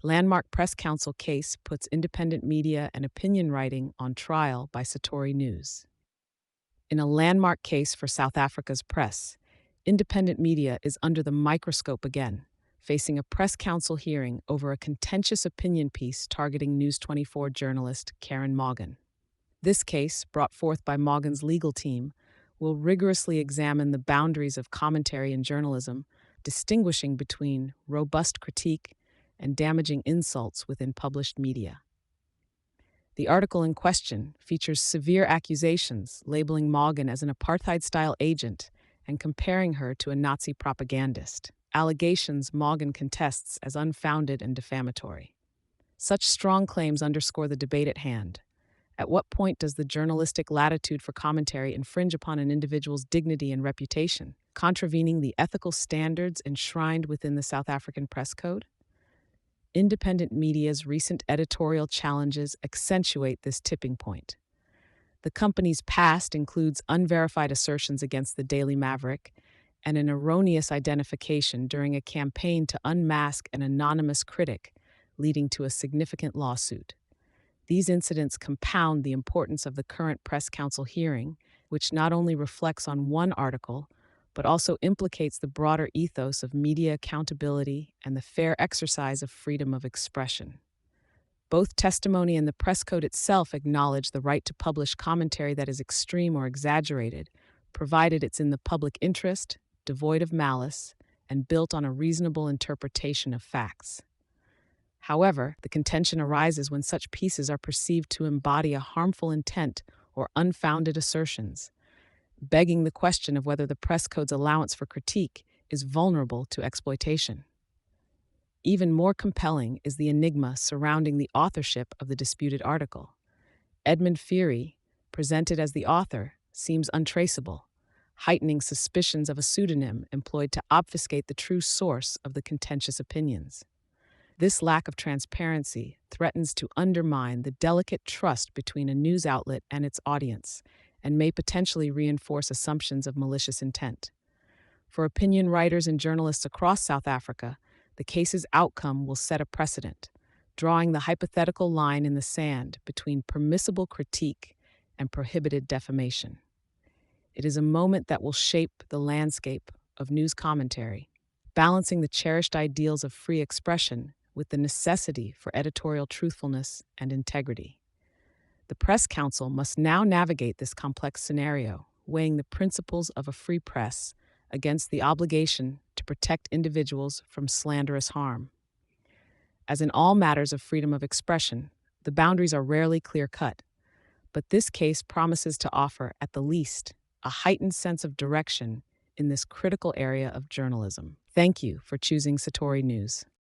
Landmark Press Council case puts independent media and opinion writing on trial by Satori News. In a landmark case for South Africa's press, independent media is under the microscope again, facing a press council hearing over a contentious opinion piece targeting News 24 journalist Karyn Maughan. This case, brought forth by Maughan's legal team, will rigorously examine the boundaries of commentary in journalism, distinguishing between robust critique and damaging insults within published media. The article in question features severe accusations labeling Maughan as an apartheid-style agent and comparing her to a Nazi propagandist, allegations Maughan contests as unfounded and defamatory. Such strong claims underscore the debate at hand. At what point does the journalistic latitude for commentary infringe upon an individual's dignity and reputation, contravening the ethical standards enshrined within the South African Press Code? Independent media's recent editorial challenges accentuate this tipping point. The company's past includes unverified assertions against the Daily Maverick and an erroneous identification during a campaign to unmask an anonymous critic, leading to a significant lawsuit. These incidents compound the importance of the current press council hearing, which not only reflects on one article, but also implicates the broader ethos of media accountability and the fair exercise of freedom of expression. Both testimony and the press code itself acknowledge the right to publish commentary that is extreme or exaggerated, provided it's in the public interest, devoid of malice, and built on a reasonable interpretation of facts. However, the contention arises when such pieces are perceived to embody a harmful intent or unfounded assertions, begging the question of whether the press code's allowance for critique is vulnerable to exploitation. Even more compelling is the enigma surrounding the authorship of the disputed article. Edmund Feary, presented as the author, seems untraceable, heightening suspicions of a pseudonym employed to obfuscate the true source of the contentious opinions. This lack of transparency threatens to undermine the delicate trust between a news outlet and its audience, and may potentially reinforce assumptions of malicious intent. For opinion writers and journalists across South Africa, the case's outcome will set a precedent, drawing the hypothetical line in the sand between permissible critique and prohibited defamation. It is a moment that will shape the landscape of news commentary, balancing the cherished ideals of free expression with the necessity for editorial truthfulness and integrity. The Press Council must now navigate this complex scenario, weighing the principles of a free press against the obligation to protect individuals from slanderous harm. As in all matters of freedom of expression, the boundaries are rarely clear-cut, but this case promises to offer, at the least, a heightened sense of direction in this critical area of journalism. Thank you for choosing Satori News.